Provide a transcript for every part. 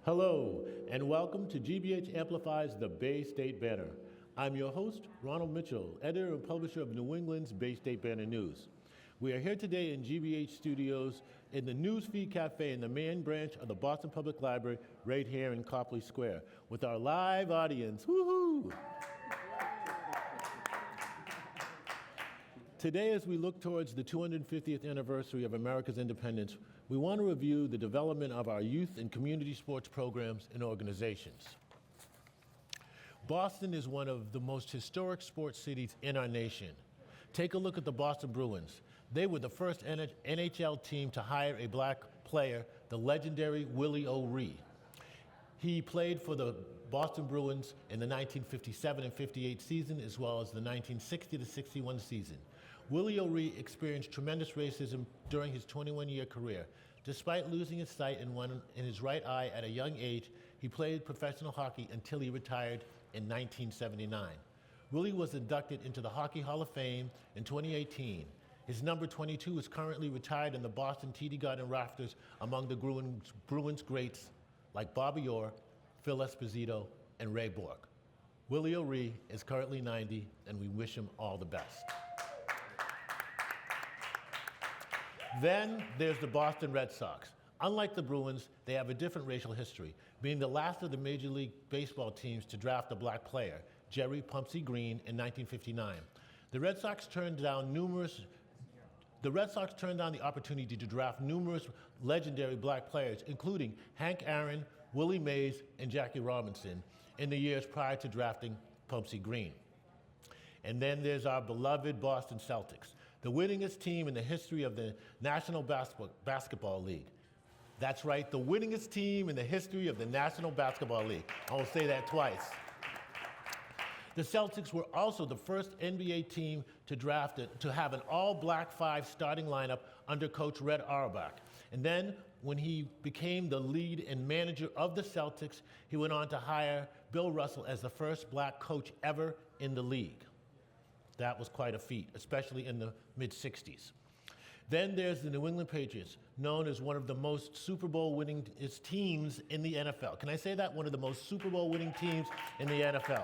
Hello, and welcome to GBH Amplifies the Bay State Banner. I'm your host, Ronald Mitchell, editor and publisher of New England's Bay State Banner News. We are here today in GBH studios in the Newsfeed Cafe in the main branch of the Boston Public Library right here in Copley Square with our live audience. Woohoo! Today, as we look towards the 250th anniversary of America's independence, we want to review the development of our youth and community sports programs and organizations. Boston is one of the most historic sports cities in our nation. Take a look at the Boston Bruins. They were the first NHL team to hire a black player, the legendary Willie O'Ree. He played for the Boston Bruins in the 1957 and 58 season, as well as the 1960 to 61 season. Willie O'Ree experienced tremendous racism during his 21-year career. Despite losing his sight in his right eye at a young age, he played professional hockey until he retired in 1979. Willie was inducted into the Hockey Hall of Fame in 2018. His number 22 is currently retired in the Boston TD Garden rafters among the Bruins greats like Bobby Orr, Phil Esposito, and Ray Bork. Willie O'Ree is currently 90, and we wish him all the best. Then there's the Boston Red Sox. Unlike the Bruins, they have a different racial history, being the last of the Major League Baseball teams to draft a black player, Jerry Pumpsie Green, in 1959. The Red Sox turned down the opportunity to draft numerous legendary black players, including Hank Aaron, Willie Mays, and Jackie Robinson, in the years prior to drafting Pumpsie Green. And then there's our beloved Boston Celtics, the winningest team in the history of the National Basketball League. That's right, the winningest team in the history of the National Basketball League. I will say that twice. The Celtics were also the first NBA team to have an all-black five starting lineup under coach Red Auerbach. And then, when he became the lead and manager of the Celtics, he went on to hire Bill Russell as the first black coach ever in the league. That was quite a feat, especially in the mid-'60s. Then there's the New England Patriots, known as one of the most Super Bowl winning teams in the NFL. Can I say that? One of the most Super Bowl winning teams in the NFL.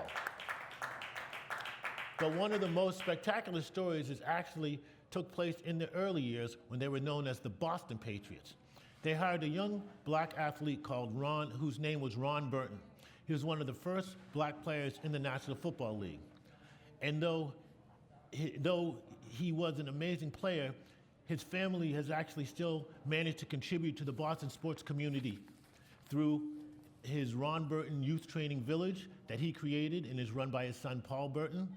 But one of the most spectacular stories actually took place in the early years when they were known as the Boston Patriots. They hired a young black athlete called Ron, whose name was Ron Burton. He was one of the first black players in the National Football League. And though he was an amazing player, his family has actually still managed to contribute to the Boston sports community through his Ron Burton Youth Training Village that he created and is run by his son, Paul Burton.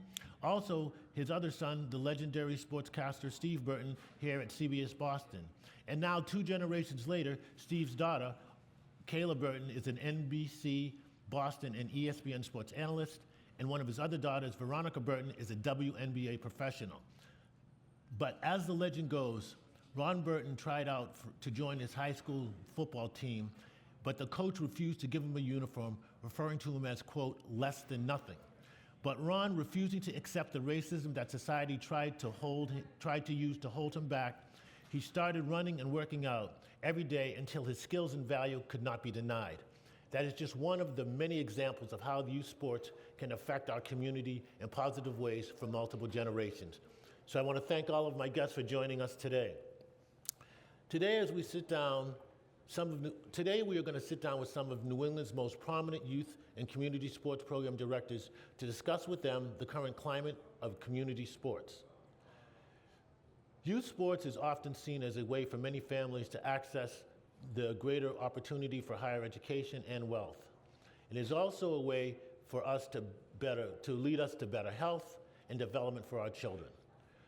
Also, his other son, the legendary sportscaster Steve Burton, here at CBS Boston. And now, 2 generations later, Steve's daughter, Kayla Burton, is an NBC, Boston, and ESPN sports analyst, and one of his other daughters, Veronica Burton, is a WNBA professional. But as the legend goes, Ron Burton tried out to join his high school football team, but the coach refused to give him a uniform, referring to him as, quote, less than nothing. But Ron, refusing to accept the racism that society tried to use to hold him back, he started running and working out every day until his skills and value could not be denied. That is just one of the many examples of how youth sports can affect our community in positive ways for multiple generations. So I want to thank all of my guests for joining us today. Today, as we sit down, today we are going to sit down with some of New England's most prominent youth and community sports program directors to discuss with them the current climate of community sports. Youth sports is often seen as a way for many families to access the greater opportunity for higher education and wealth. It is also a way for us to lead us to better health and development for our children.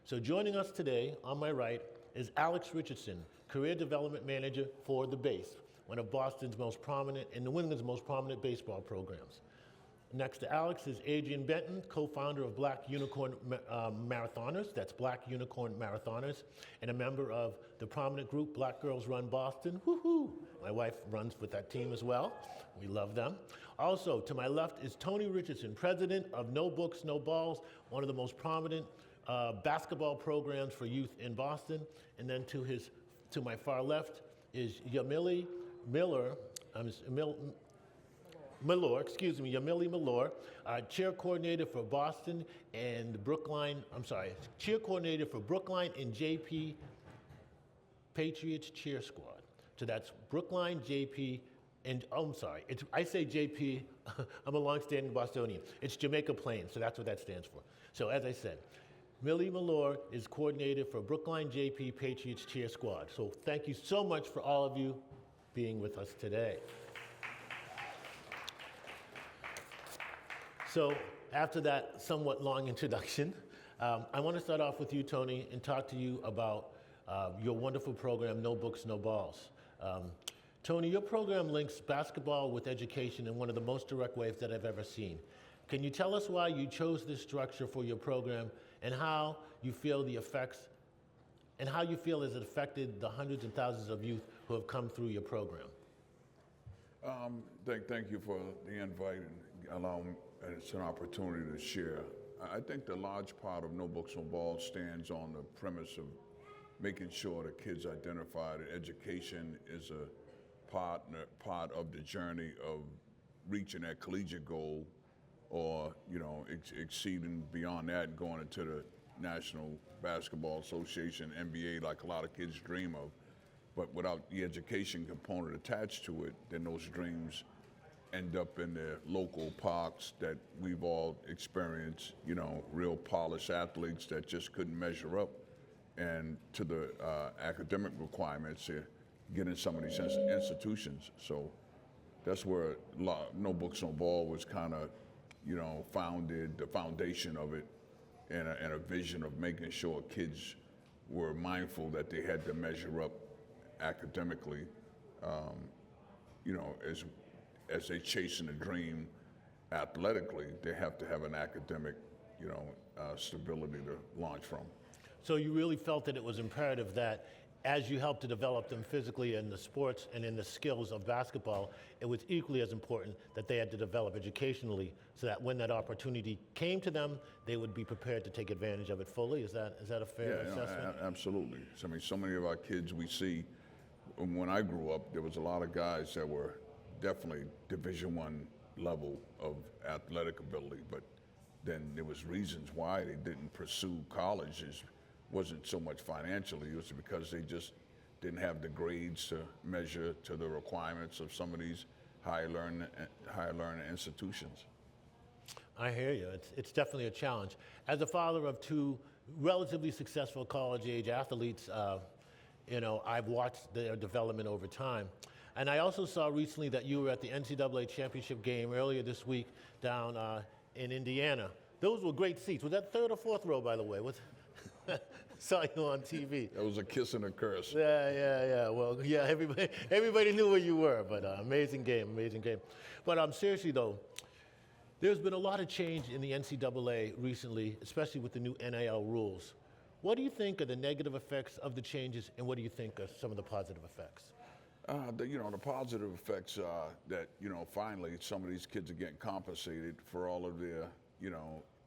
So joining us today, on my right, is Alex Richardson, Career Development Manager for the Base, one of Boston's most prominent and New England's most prominent baseball programs. Next to Alex is Adrian Benton, co-founder of Black Unicorn Marathoners, that's Black Unicorn Marathoners, and a member of the prominent group Black Girls Run Boston. Woohoo! My wife runs with that team as well. We love them. Also, to my left is Tony Richardson, president of No Books, No Balls, one of the most prominent basketball programs for youth in Boston. And then to my far left is Yamili Miller, Malore, excuse me, Yamili Malore, chair coordinator for Boston and Brookline, chair coordinator for Brookline and JP Patriots cheer squad. So that's Brookline, JP, and I say JP, I'm a longstanding Bostonian. It's Jamaica Plains, so that's what that stands for. So as I said, Millie Malore is coordinator for Brookline JP Patriots cheer squad. So thank you so much for all of you being with us today. So after that somewhat long introduction, I want to start off with you, Tony, and talk to you about your wonderful program, No Books, No Balls. Tony, your program links basketball with education in one of the most direct ways that I've ever seen. Can you tell us why you chose this structure for your program and how you feel it affected the hundreds and thousands of youth who have come through your program? Thank you for the invite and allowing it's an opportunity to share. I think the large part of No Books, No Balls stands on the premise of making sure that kids identify that education is a part of the journey of reaching that collegiate goal, or exceeding beyond that and going into the National Basketball Association, NBA, like a lot of kids dream of. But without the education component attached to it, then those dreams end up in the local parks that we've all experienced, real polished athletes that just couldn't measure up and to the academic requirements to get in some of these institutions. So that's where No Books, No Ball was kind of, founded, the foundation of it, and a vision of making sure kids were mindful that they had to measure up academically, as they chasing a dream athletically, they have to have an academic, stability to launch from. So you really felt that it was imperative that as you helped to develop them physically in the sports and in the skills of basketball, it was equally as important that they had to develop educationally so that when that opportunity came to them, they would be prepared to take advantage of it fully. Is that a fair assessment? Absolutely. I mean, so many of our kids we see, when I grew up, there was a lot of guys that were definitely Division I level of athletic ability, but then there was reasons why they didn't pursue college. It wasn't so much financially, it was because they just didn't have the grades to measure to the requirements of some of these higher learning institutions. I hear you. It's definitely a challenge. As a father of two relatively successful college-age athletes, I've watched their development over time. And I also saw recently that you were at the NCAA championship game earlier this week down in Indiana. Those were great seats. Was that third or fourth row, by the way? Saw you on TV. That was a kiss and a curse. Yeah. Well, yeah, everybody knew where you were, but amazing game. But seriously though, there's been a lot of change in the NCAA recently, especially with the new NIL rules. What do you think are the negative effects of the changes, and what do you think are some of the positive effects? The positive effects are that, finally some of these kids are getting compensated for all of their,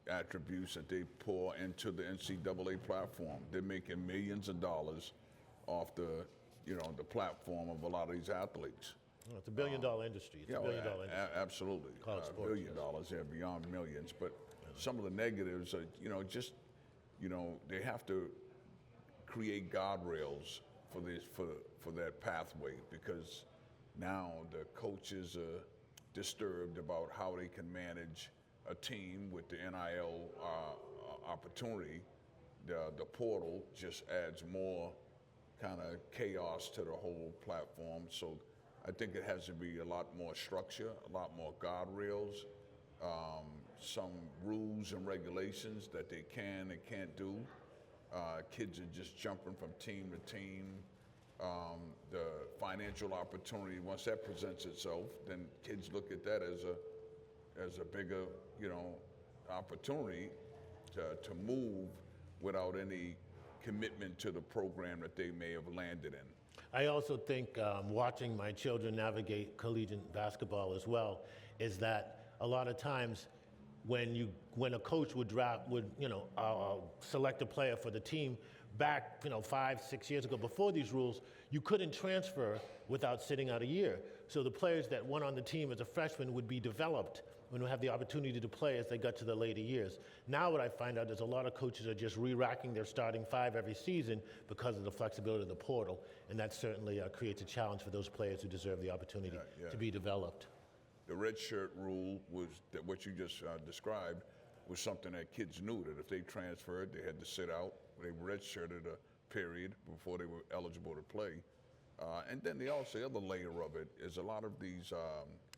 attributes that they pour into the NCAA platform. They're making millions of dollars off the platform of a lot of these athletes. Well, it's $1 billion industry. It's $1 billion industry. Absolutely. $1 billion, beyond millions. But some of the negatives are, they have to create guardrails for that pathway, because now the coaches are disturbed about how they can manage a team with the NIL opportunity. The portal just adds more kind of chaos to the whole platform. So I think it has to be a lot more structure, a lot more guardrails, some rules and regulations that they can and can't do. Kids are just jumping from team to team. The financial opportunity, once that presents itself, then kids look at that as a bigger, opportunity to move without any commitment to the program that they may have landed in. I also think watching my children navigate collegiate basketball as well is that a lot of times when a coach would select a player for the team back 5-6 years ago, before these rules, you couldn't transfer without sitting out a year. So the players that went on the team as a freshman would be developed and would have the opportunity to play as they got to the later years. Now what I find out is a lot of coaches are just re-racking their starting five every season because of the flexibility of the portal, and that certainly creates a challenge for those players who deserve the opportunity to be developed. The red shirt rule was that what you just described was something that kids knew, that if they transferred, they had to sit out. They redshirted a period before they were eligible to play. And then the other layer of it is a lot of these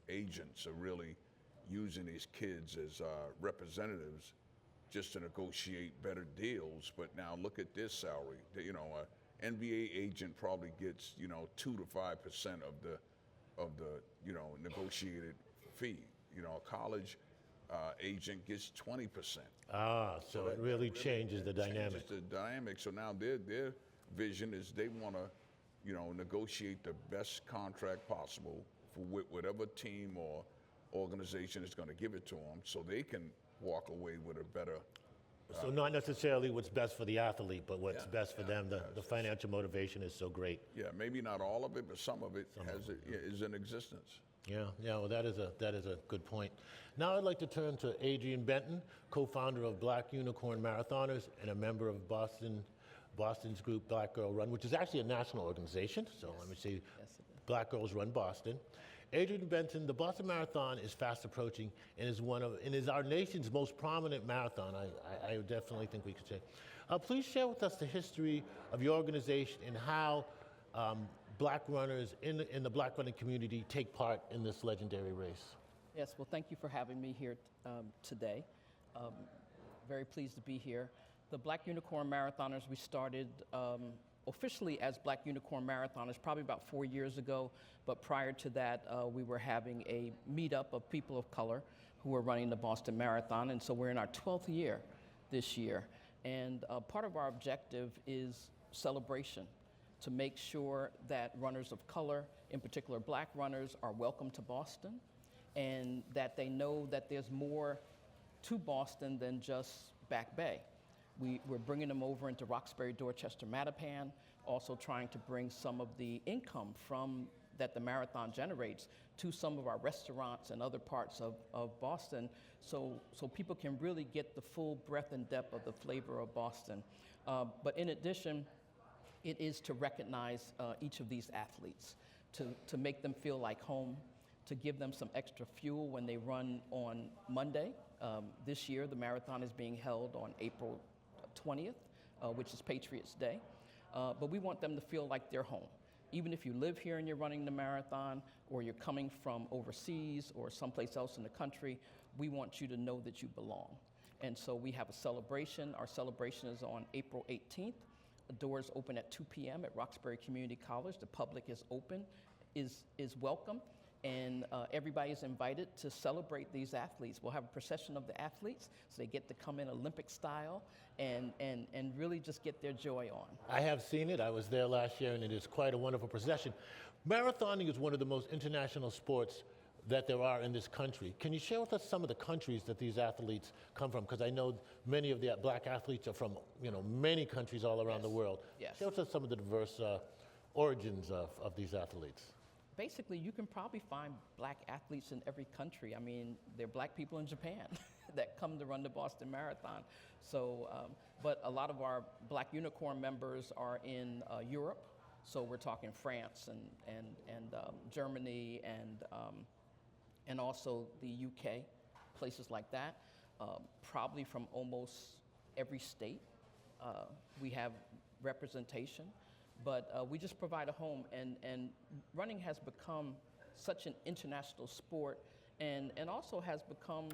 agents are really using these kids as representatives just to negotiate better deals. But now look at this salary. An NBA agent probably gets 2 to 5% of the negotiated fee. A college agent gets 20%. So it really changes the dynamic. Changes the dynamic. So now their vision is they want to negotiate the best contract possible for whatever team or organization is going to give it to them, so they can walk away with a better. So not necessarily what's best for the athlete, but what's best for them. The financial motivation is so great. Yeah, maybe not all of it, but some of it is in existence. Yeah, well, that is a good point. Now I'd like to turn to Adrian Benton, co-founder of Black Unicorn Marathoners and a member of Boston's group Black Girl Run, which is actually a national organization. So let me say, Black Girls Run Boston. Adrian Benton, the Boston Marathon is fast approaching and is our nation's most prominent marathon. I definitely think we could say. Please share with us the history of your organization and how Black runners in the Black running community take part in this legendary race. Yes, well, thank you for having me here today. Very pleased to be here. The Black Unicorn Marathoners, we started officially as Black Unicorn Marathoners probably about 4 years ago, but prior to that, we were having a meetup of people of color who were running the Boston Marathon, and so we're in our 12th year this year. And part of our objective is celebration, to make sure that runners of color, in particular Black runners, are welcome to Boston, and that they know that there's more to Boston than just Back Bay. We're bringing them over into Roxbury, Dorchester, Mattapan, also trying to bring some of the income that the marathon generates to some of our restaurants and other parts of Boston, so people can really get the full breadth and depth of the flavor of Boston. But in addition, it is to recognize each of these athletes, to make them feel like home, to give them some extra fuel when they run on Monday. This year, the marathon is being held on April 20th, which is Patriots Day. But we want them to feel like they're home. Even if you live here and you're running the marathon, or you're coming from overseas or someplace else in the country, we want you to know that you belong. And so we have a celebration. Our celebration is on April 18th. The doors open at 2 p.m. at Roxbury Community College. The public is open, is welcome. And everybody is invited to celebrate these athletes. We'll have a procession of the athletes, so they get to come in Olympic style and really just get their joy on. I have seen it. I was there last year, and it is quite a wonderful procession. Marathoning is one of the most international sports that there are in this country. Can you share with us some of the countries that these athletes come from? Because I know many of the Black athletes are from many countries all around the world. Yes. Share with us some of the diverse origins of these athletes. Basically, you can probably find Black athletes in every country. I mean, there are Black people in Japan that come to run the Boston Marathon. So, but a lot of our Black Unicorn members are in Europe. So we're talking France and Germany and also the UK, places like that. Probably from almost every state, we have representation. But we just provide a home, and running has become such an international sport, and also has become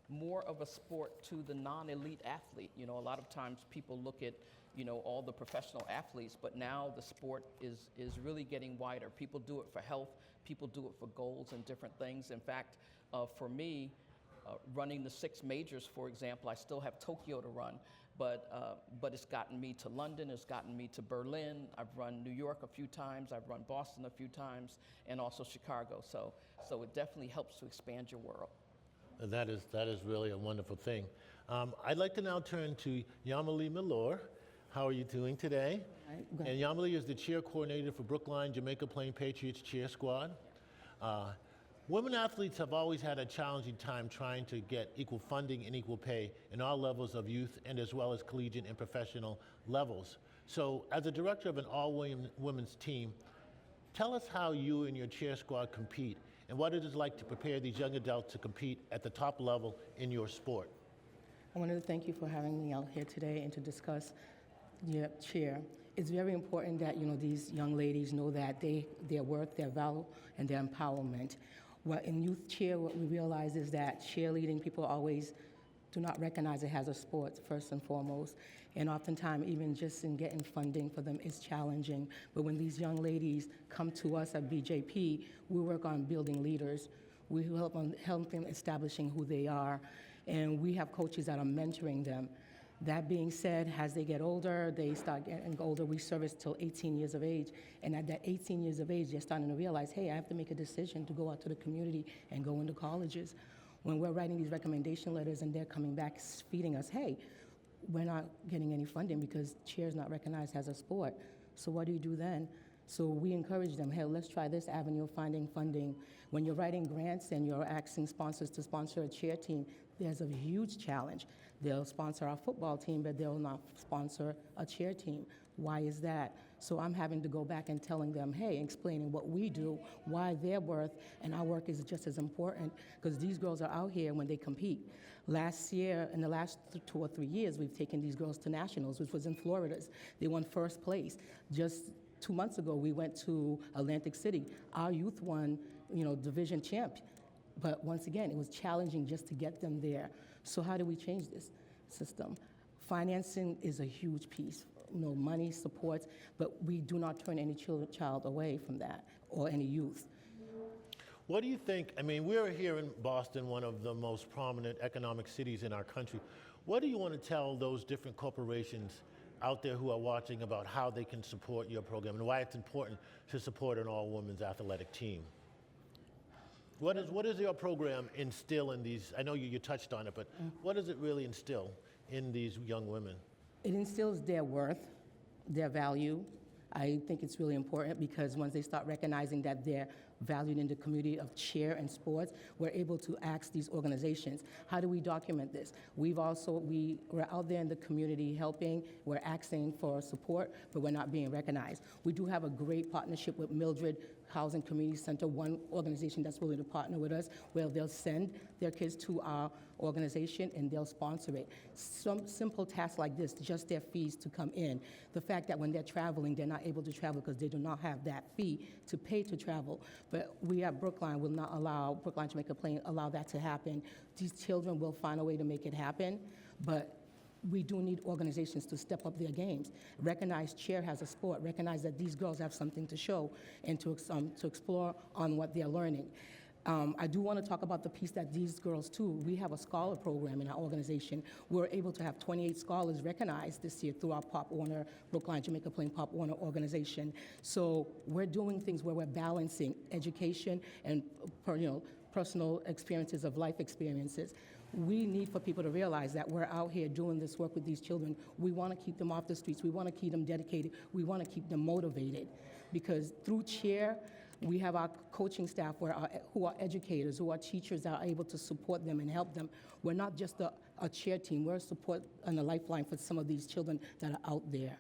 more of a sport to the non-elite athlete. A lot of times people look at all the professional athletes, but now the sport is really getting wider. People do it for health, people do it for goals and different things. In fact, for me, running the 6 majors, for example, I still have Tokyo to run. But it's gotten me to London, it's gotten me to Berlin. I've run New York a few times, I've run Boston a few times, and also Chicago. So it definitely helps to expand your world. That is really a wonderful thing. I'd like to now turn to Yamali Milor. How are you doing today? Right. And Yamali is the cheer coordinator for Brookline Jamaica Plain Patriots cheer squad. Women athletes have always had a challenging time trying to get equal funding and equal pay in all levels of youth and as well as collegiate and professional levels. So as a director of an all-women's team, tell us how you and your cheer squad compete and what it is like to prepare these young adults to compete at the top level in your sport. I wanted to thank you for having me out here today and to discuss your cheer. It's very important that these young ladies know that their worth, their value, and their empowerment. What in youth cheer, what we realize is that cheerleading, people always do not recognize it as a sport, first and foremost. And oftentimes, even just in getting funding for them is challenging. But when these young ladies come to us at BJP, we work on building leaders. We help them establishing who they are. And we have coaches that are mentoring them. That being said, as they get older, they start getting older. We service till 18 years of age. And at that 18 years of age, they're starting to realize, hey, I have to make a decision to go out to the community and go into colleges. When we're writing these recommendation letters and they're coming back feeding us, hey, we're not getting any funding because cheer is not recognized as a sport. So what do you do then? So we encourage them, hey, let's try this avenue of finding funding. When you're writing grants and you're asking sponsors to sponsor a cheer team, there's a huge challenge. They'll sponsor our football team, but they'll not sponsor a cheer team. Why is that? So I'm having to go back and telling them, hey, explaining what we do, why their worth, and our work is just as important, because these girls are out here when they compete. Last year, in the last 2 or 3 years, we've taken these girls to nationals, which was in Florida. They won first place. Just 2 months ago, we went to Atlantic City. Our youth won, division champ. But once again, it was challenging just to get them there. So how do we change this system? Financing is a huge piece. Money supports, but we do not turn any child away from that or any youth. What do you think? I mean, we're here in Boston, one of the most prominent economic cities in our country. What do you want to tell those different corporations out there who are watching about how they can support your program and why it's important to support an all-women's athletic team? What does your program instill in these? I know you touched on it, but what does it really instill in these young women? It instills their worth, their value. I think it's really important because once they start recognizing that they're valued in the community of cheer and sports, we're able to ask these organizations, how do we document this? We're out there in the community helping, we're asking for support, but we're not being recognized. We do have a great partnership with Mildred Housing Community Center, one organization that's willing to partner with us, where they'll send their kids to our organization and they'll sponsor it. Some simple tasks like this, just their fees to come in. The fact that when they're traveling, they're not able to travel because they do not have that fee to pay to travel. But we at Brookline will not allow, Brookline Jamaica Plain, allow that to happen. These children will find a way to make it happen, but we do need organizations to step up their games. Recognize cheer as a sport. Recognize that these girls have something to show and to explore on what they're learning. I do want to talk about the piece that these girls too, we have a scholar program in our organization. We're able to have 28 scholars recognized this year through our Pop Warner, Brookline Jamaica Plain Pop Warner organization. So we're doing things where we're balancing education and personal experiences of life experiences. We need for people to realize that we're out here doing this work with these children. We want to keep them off the streets. We want to keep them dedicated. We want to keep them motivated. Because through cheer, we have our coaching staff who are educators, who are teachers that are able to support them and help them. We're not just a cheer team. We're a support and a lifeline for some of these children that are out there.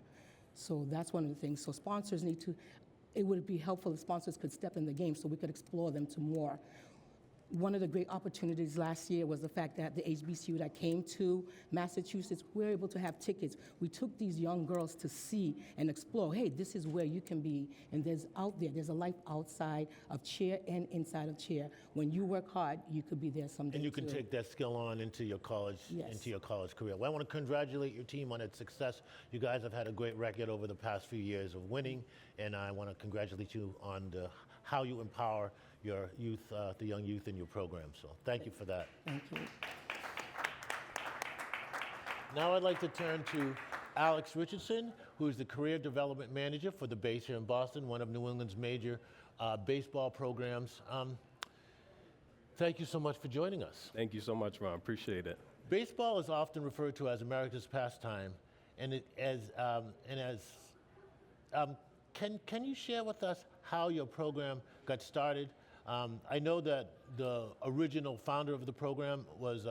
So that's one of the things. So sponsors it would be helpful if sponsors could step in the game so we could explore them to more. One of the great opportunities last year was the fact that the HBCU that came to Massachusetts, we were able to have tickets. We took these young girls to see and explore, hey, this is where you can be. And there's a life outside of cheer and inside of cheer. When you work hard, you could be there someday. And you can take that skill on into your college, into your college career. Well, I want to congratulate your team on its success. You guys have had a great record over the past few years of winning, and I want to congratulate you on how you empower your youth, the young youth in your program. So thank you for that. Thank you. Now I'd like to turn to Alex Richardson, who is the Career Development Manager for the base here in Boston, one of New England's major baseball programs. Thank you so much for joining us. Thank you so much, Ron. Appreciate it. Baseball is often referred to as America's pastime, and can you share with us how your program got started? I know that the original founder of the program was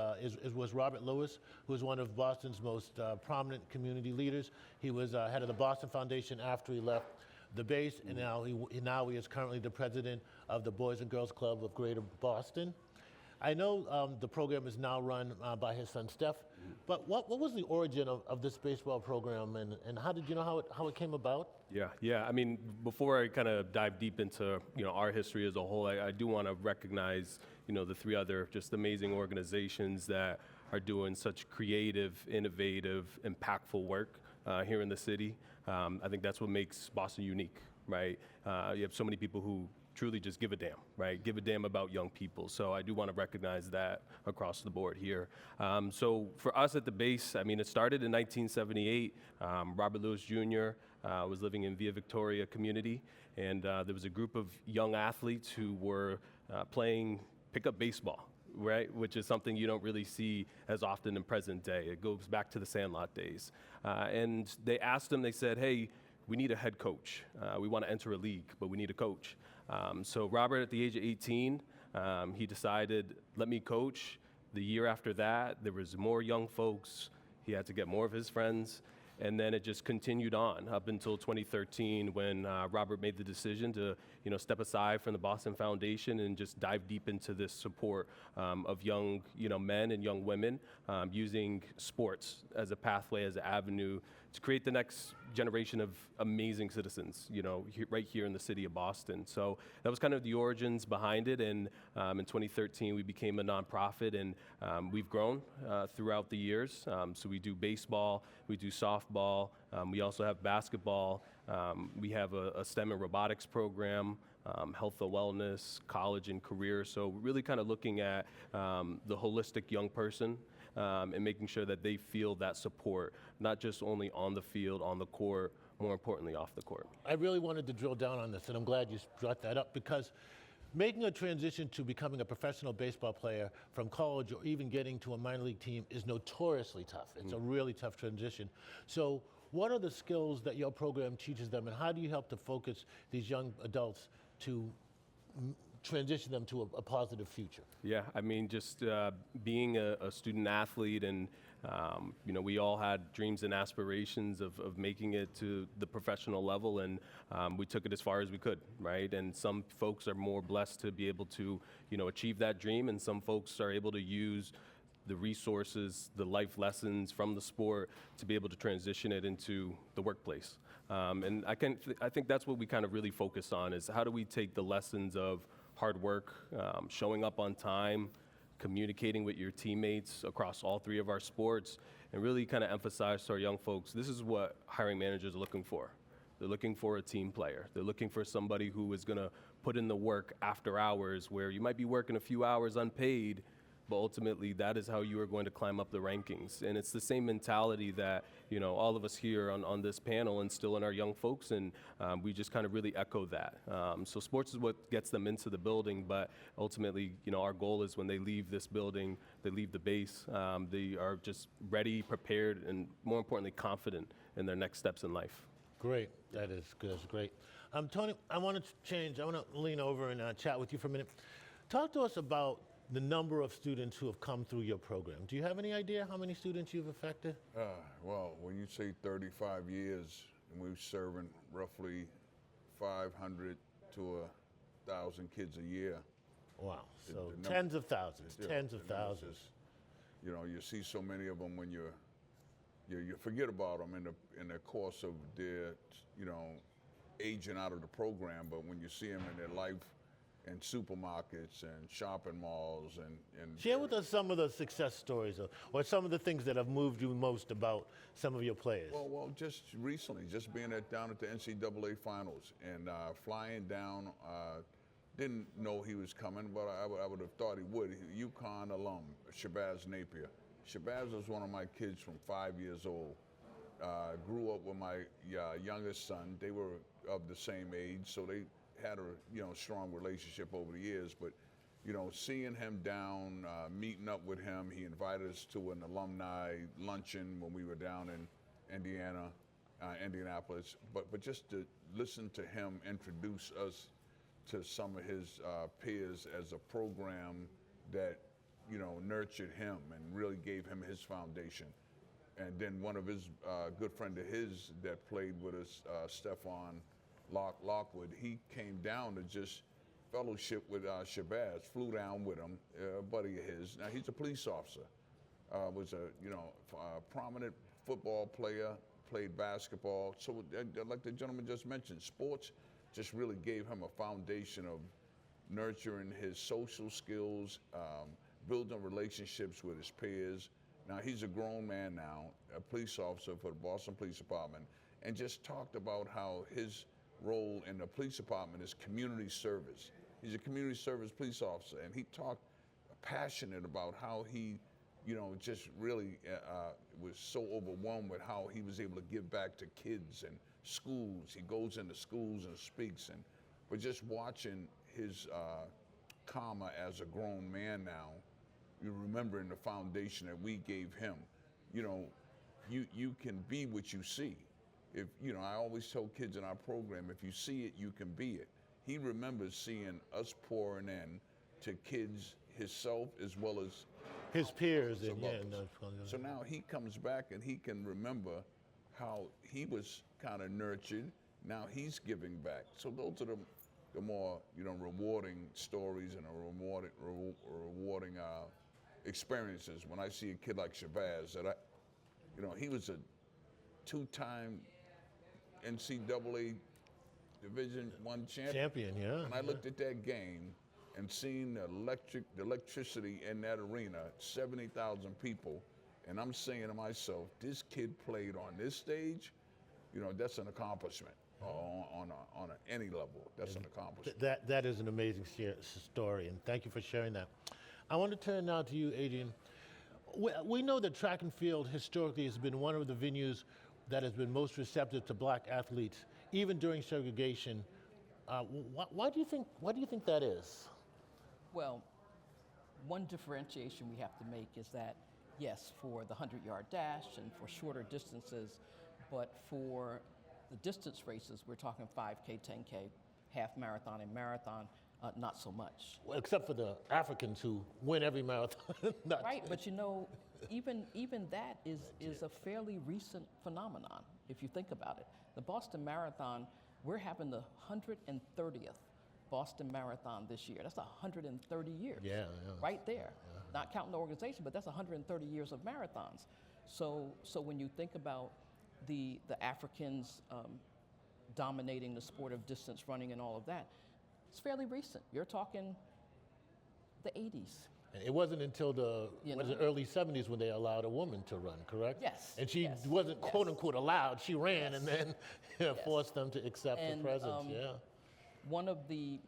Robert Lewis, who was one of Boston's most prominent community leaders. He was head of the Boston Foundation after he left the base, and now he is currently the president of the Boys and Girls Club of Greater Boston. I know the program is now run by his son Steph, but what was the origin of this baseball program, and how did you know how it came about? Yeah. I mean, before I kind of dive deep into our history as a whole, I do want to recognize the three other just amazing organizations that are doing such creative, innovative, impactful work here in the city. I think that's what makes Boston unique, right? You have so many people who truly just give a damn, right? Give a damn about young people. So I do want to recognize that across the board here. So for us at the base, I mean, it started in 1978. Robert Lewis Jr. Was living in Via Victoria community, and there was a group of young athletes who were playing pickup baseball, right? Which is something you don't really see as often in present day. It goes back to the Sandlot days. And they asked him, they said, hey, we need a head coach. We want to enter a league, but we need a coach. So Robert, at the age of 18, he decided, let me coach. The year after that, there was more young folks. He had to get more of his friends. And then it just continued on up until 2013 when Robert made the decision to step aside from the Boston Foundation and just dive deep into this support of young men and young women using sports as a pathway, as an avenue to create the next generation of amazing citizens, right here in the city of Boston. So that was kind of the origins behind it. And in 2013, we became a nonprofit, and we've grown throughout the years. So we do baseball, we do softball, we also have basketball. We have a STEM and robotics program, health and wellness, college and career. So really kind of looking at the holistic young person and making sure that they feel that support, not just only on the field, on the court, more importantly off the court. I really wanted to drill down on this, and I'm glad you brought that up, because making a transition to becoming a professional baseball player from college or even getting to a minor league team is notoriously tough. It's a really tough transition. So what are the skills that your program teaches them, and how do you help to focus these young adults to transition them to a positive future? Yeah, I mean, just being a student athlete, and we all had dreams and aspirations of making it to the professional level, and we took it as far as we could, right? And some folks are more blessed to be able to, achieve that dream, and some folks are able to use the resources, the life lessons from the sport to be able to transition it into the workplace. And I think that's what we kind of really focus on, is how do we take the lessons of hard work, showing up on time, communicating with your teammates across all three of our sports, and really kind of emphasize to our young folks, this is what hiring managers are looking for. They're looking for a team player. They're looking for somebody who is going to put in the work after hours, where you might be working a few hours unpaid, but ultimately that is how you are going to climb up the rankings. And it's the same mentality that all of us here on this panel instill in our young folks, and we just kind of really echo that. So sports is what gets them into the building, but ultimately our goal is when they leave this building, they leave the base, they are just ready, prepared, and more importantly confident in their next steps in life. Great, that is good. That's great. Tony, I want to lean over and chat with you for a minute. Talk to us about the number of students who have come through your program. Do you have any idea how many students you've affected? Well, when you say 35 years, and we're serving roughly 500 to 1,000 kids a year. Wow, so the tens of thousands, Yeah, tens of the numbers thousands. is, you see so many of them when you forget about them in the course of their, aging out of the program, but when you see them in their life, in supermarkets and shopping malls and Share with us some of the success stories or some of the things that have moved you most about some of your players. Well, just recently, just being down at the NCAA finals and flying down, didn't know he was coming, but I would have thought he would. UConn alum, Shabazz Napier. Shabazz was one of my kids from 5 years old. Grew up with my youngest son. They were of the same age, so they had a strong relationship over the years, but seeing him down, meeting up with him, he invited us to an alumni luncheon when we were down in Indianapolis, but just to listen to him introduce us to some of his peers as a program that, nurtured him and really gave him his foundation. And then one of his good friend of his that played with us, Stephon Lockwood, he came down to just fellowship with Shabazz, flew down with him, a buddy of his. Now he's a police officer, was a prominent football player, played basketball. So like the gentleman just mentioned, sports just really gave him a foundation of nurturing his social skills, building relationships with his peers. Now he's a grown man now, a police officer for the Boston Police Department, and just talked about how his role in the police department is community service. He's a community service police officer, and he talked passionate about how he, just really was so overwhelmed with how he was able to give back to kids and schools. He goes into schools and speaks, but just watching his karma as a grown man now, you remembering the foundation that we gave him. You can be what you see. If I always tell kids in our program, if you see it, you can be it. He remembers seeing us pouring in to kids, himself, as well as His peers, and others. So now he comes back and he can remember how he was kind of nurtured. Now he's giving back. So those are the more rewarding stories and rewarding experiences. When I see a kid like Shabazz, that he was a two-time NCAA Division I champion. Yeah. And I looked at that game and seen the electricity in that arena, 70,000 people, and I'm saying to myself, this kid played on this stage, that's an accomplishment on any level. That's an accomplishment. That is an amazing story, and thank you for sharing that. I want to turn now to you, Adrian. We know that track and field historically has been one of the venues that has been most receptive to black athletes, even during segregation. Why do you think that is? Well, one differentiation we have to make is that, yes, for the 100-yard dash and for shorter distances, but for the distance races, we're talking 5K, 10K, half marathon and marathon, not so much. Well, except for the Africans who win every marathon. Right, but even that is a fairly recent phenomenon, if you think about it. The Boston Marathon, we're having the 130th Boston Marathon this year. That's 130 years. Yeah. Right there. Yeah. Not counting the organization, but that's 130 years of marathons. So when you think about the Africans dominating the sport of distance running and all of that, it's fairly recent. You're talking the 80s. It wasn't until the early 70s when they allowed a woman to run, correct? Yes. And she wasn't quote unquote allowed. She ran and then forced them to accept the presence. One of the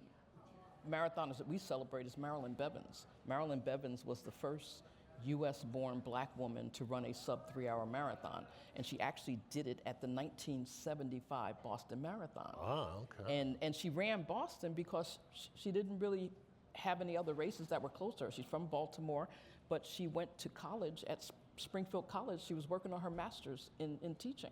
marathoners that we celebrate is Marilyn Bevins. Marilyn Bevins was the first U.S.-born black woman to run a sub-3-hour marathon, and she actually did it at the 1975 Boston Marathon. Ah, okay. And she ran Boston because she didn't really have any other races that were close to her. She's from Baltimore, but she went to college at Springfield College. She was working on her master's in teaching.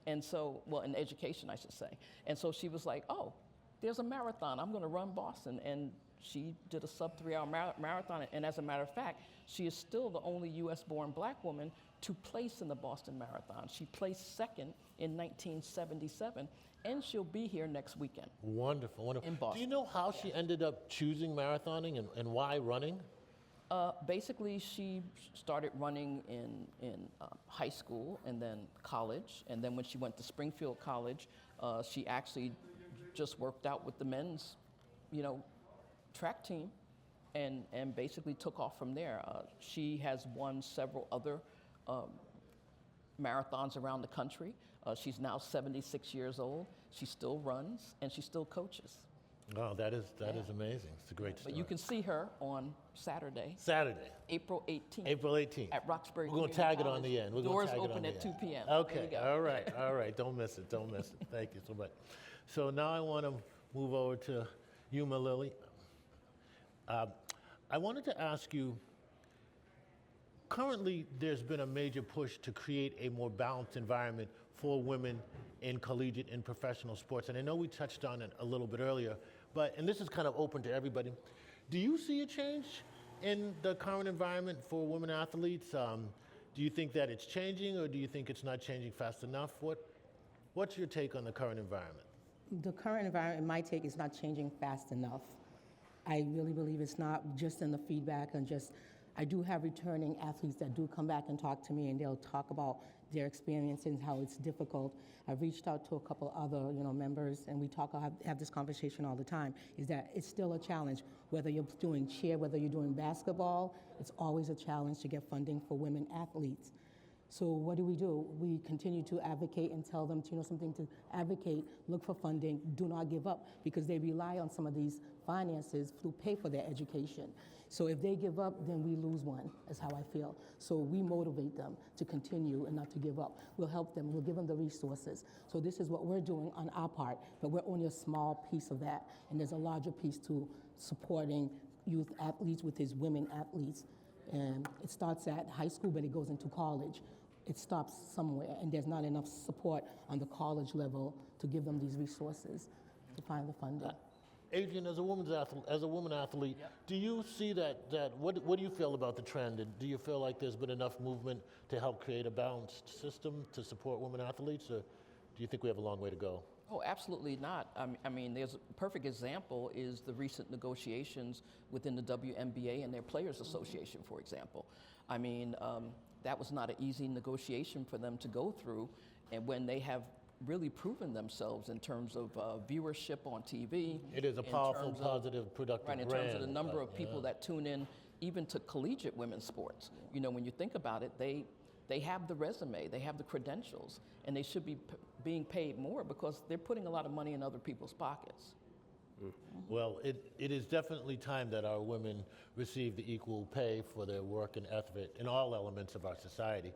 And so, well, in education, I should say. And so she was like, oh, there's a marathon. I'm going to run Boston. And she did a sub-3-hour marathon. And as a matter of fact, she is still the only U.S.-born black woman to place in the Boston Marathon. She placed second in 1977, and she'll be here next weekend. Wonderful, wonderful. In Boston. Do you know how she ended up choosing marathoning and why running? Basically, she started running in high school and then college. And then when she went to Springfield College, she actually just worked out with the men's, track team and basically took off from there. She has won several other marathons around the country. She's now 76 years old. She still runs and she still coaches. Oh, that is amazing. It's a great story. But you can see her on Saturday, April 18th. April 18th. At Roxbury. We're going to tag it on the end. Doors open at 2 p.m. Okay. All right. Don't miss it. Thank you so much. So now I want to move over to you, Malili. I wanted to ask you, currently there's been a major push to create a more balanced environment for women in collegiate and professional sports. And I know we touched on it a little bit earlier, and this is kind of open to everybody. Do you see a change in the current environment for women athletes? Do you think that it's changing, or do you think it's not changing fast enough? What's your take on the current environment? The current environment, my take, is not changing fast enough. I really believe it's not just in the feedback and just, I do have returning athletes that do come back and talk to me, and they'll talk about their experience and how it's difficult. I've reached out to a couple other, members, and we have this conversation all the time, is that it's still a challenge. Whether you're doing cheer, whether you're doing basketball, it's always a challenge to get funding for women athletes. So what do? We continue to advocate and tell them to, something to advocate, look for funding, do not give up, because they rely on some of these finances to pay for their education. So if they give up, then we lose one, is how I feel. So we motivate them to continue and not to give up. We'll help them, we'll give them the resources. So this is what we're doing on our part, but we're only a small piece of that. And there's a larger piece to supporting youth athletes with his women athletes. And it starts at high school, but it goes into college. It stops somewhere, and there's not enough support on the college level to give them these resources to find the funding. Adrian, as a woman athlete, do you see what do you feel about the trend? And do you feel like there's been enough movement to help create a balanced system to support women athletes, or do you think we have a long way to go? Oh, absolutely not. I mean, there's a perfect example is the recent negotiations within the WNBA and their Players Association, for example. I mean, that was not an easy negotiation for them to go through, and when they have really proven themselves in terms of viewership on TV. It is a powerful, positive, productive brand. Right, in terms of the number of people that tune in, even to collegiate women's sports. When you think about it, they have the resume, they have the credentials, and they should be being paid more because they're putting a lot of money in other people's pockets. Well, it is definitely time that our women receive the equal pay for their work and effort in all elements of our society.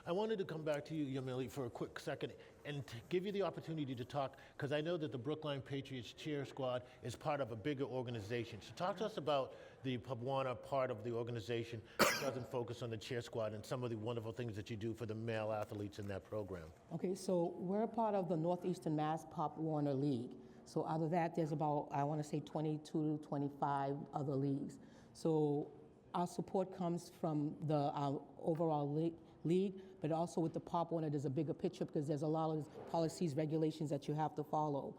I wanted to come back to you, Yamili, for a quick second and to give you the opportunity to talk, because I know that the Brookline Patriots cheer squad is part of a bigger organization. So talk to us about the Pabwana part of the organization that doesn't focus on the cheer squad and some of the wonderful things that you do for the male athletes in that program. Okay, so we're a part of the Northeastern Mass Pop Warner League. So out of that, there's about, I want to say 22, 25 other leagues. So our support comes from our overall league, but also with the Pop Warner, there's a bigger picture because there's a lot of policies, regulations that you have to follow.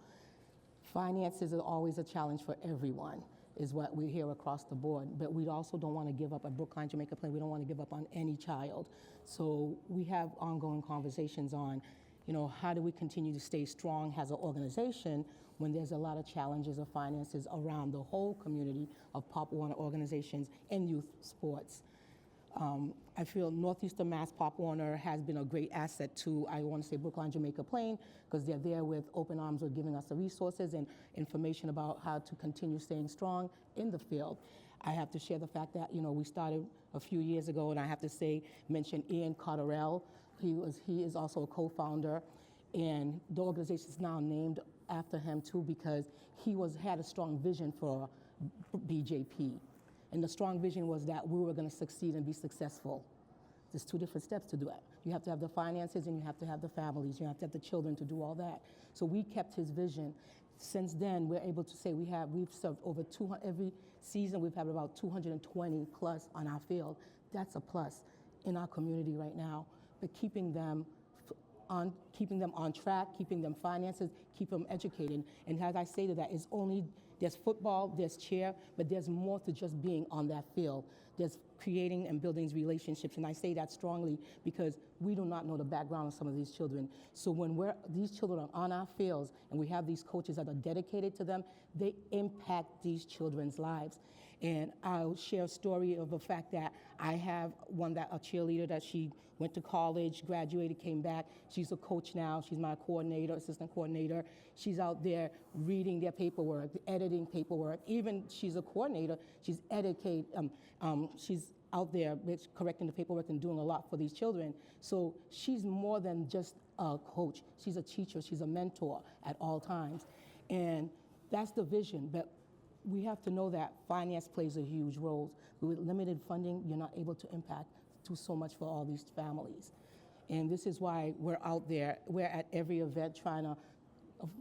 Finances are always a challenge for everyone, is what we hear across the board. But we also don't want to give up at Brookline Jamaica Plain. We don't want to give up on any child. So we have ongoing conversations on, how do we continue to stay strong as an organization when there's a lot of challenges of finances around the whole community of Pop Warner organizations and youth sports. I feel Northeastern Mass Pop Warner has been a great asset to, I want to say, Brookline Jamaica Plain, because they're there with open arms with giving us the resources and information about how to continue staying strong in the field. I have to share the fact that, we started a few years ago, and I have to mention Ian Cotterell. He is also a co-founder, and the organization is now named after him too, because he had a strong vision for BJP. And the strong vision was that we were going to succeed and be successful. There's two different steps to do that. You have to have the finances, and you have to have the families. You have to have the children to do all that. So we kept his vision. Since then, we're able to say we've served over 200, every season we've had about 220 plus on our field. That's a plus in our community right now. But keeping them on track, keeping them finances, keep them educated. And as I say to that, there's football, there's cheer, but there's more to just being on that field. There's creating and building relationships, and I say that strongly because we do not know the background of some of these children. So when these children are on our fields and we have these coaches that are dedicated to them, they impact these children's lives. And I'll share a story of the fact that I have a cheerleader that she went to college, graduated, came back. She's a coach now. She's my assistant coordinator. She's out there reading their paperwork, editing paperwork. Even she's a coordinator. She's she's out there correcting the paperwork and doing a lot for these children. So she's more than just a coach. She's a teacher. She's a mentor at all times. And that's the vision. But we have to know that finance plays a huge role. With limited funding, you're not able to do so much for all these families. And this is why we're out there. We're at every event trying to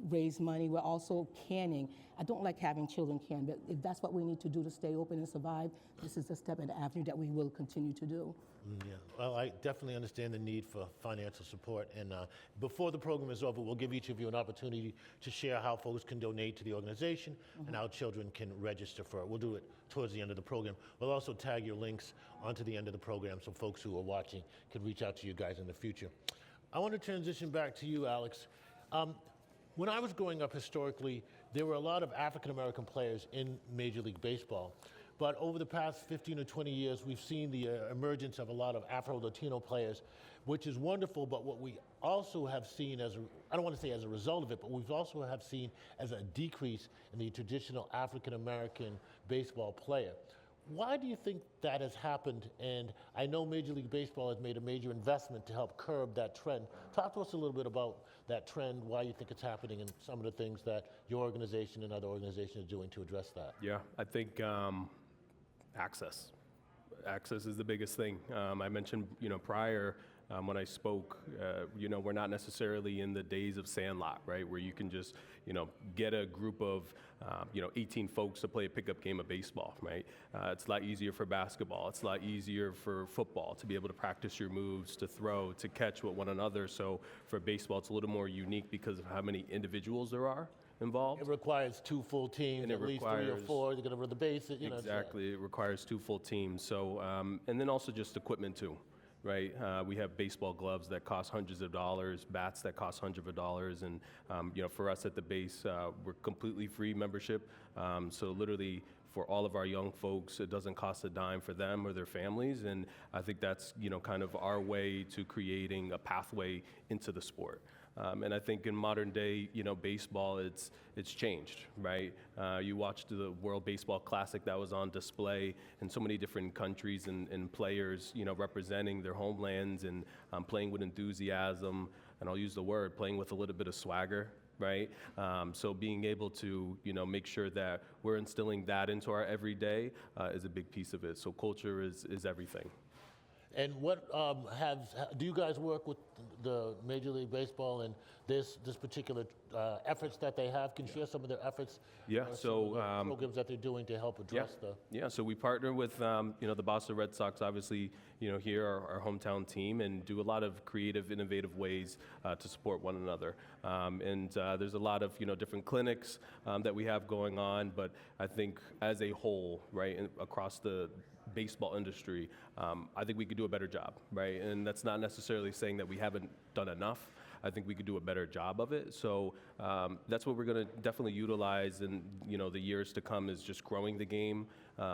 raise money. We're also canning. I don't like having children can, but if that's what we need to do to stay open and survive, this is a step and avenue that we will continue to do. Yeah, well, I definitely understand the need for financial support. And before the program is over, we'll give each of you an opportunity to share how folks can donate to the organization and how children can register for it. We'll do it towards the end of the program. We'll also tag your links onto the end of the program so folks who are watching can reach out to you guys in the future. I want to transition back to you, Alex. When I was growing up historically, there were a lot of African-American players in Major League Baseball. But over the past 15 or 20 years, we've seen the emergence of a lot of Afro-Latino players, which is wonderful, but what we also have seen I don't want to say as a result of it, but we've also have seen as a decrease in the traditional African-American baseball player. Why do you think that has happened? And I know Major League Baseball has made a major investment to help curb that trend. Talk to us a little bit about that trend, why you think it's happening, and some of the things that your organization and other organizations are doing to address that. Yeah, I think access. Access is the biggest thing. I mentioned, prior when I spoke, we're not necessarily in the days of Sandlot, right, where you can just, get a group of, 18 folks to play a pickup game of baseball, right? It's a lot easier for basketball. It's a lot easier for football to be able to practice your moves, to throw, to catch with one another. So for baseball, it's a little more unique because of how many individuals there are involved. It requires 2 full teams, And it at least 3 or requires- 4. They're going to run the bases. Exactly, it requires 2 full teams. So, and then also just equipment too, right? We have baseball gloves that cost hundreds of dollars, bats that cost hundreds of dollars, and for us at the base, we're completely free membership. So literally, for all of our young folks, it doesn't cost a dime for them or their families, and I think that's kind of our way to creating a pathway into the sport. And I think in modern day, baseball, it's changed, right? You watched the World Baseball Classic that was on display in so many different countries and players, representing their homelands and playing with enthusiasm, and I'll use the word, playing with a little bit of swagger, right? So being able to, make sure that we're instilling that into our everyday is a big piece of it. So culture is everything. And what do you guys work with the Major League Baseball and this particular efforts that they have? Can you share some of their efforts? Yeah, Some so, of the programs that they're doing to help address the. Yeah, so we partner with, the Boston Red Sox, obviously, here, our hometown team, and do a lot of creative, innovative ways to support one another. And there's a lot of, different clinics that we have going on, but I think as a whole, right, across the baseball industry, I think we could do a better job, right? And that's not necessarily saying that we haven't done enough. I think we could do a better job of it. So that's what we're going to definitely utilize in the years to come, is just growing the game,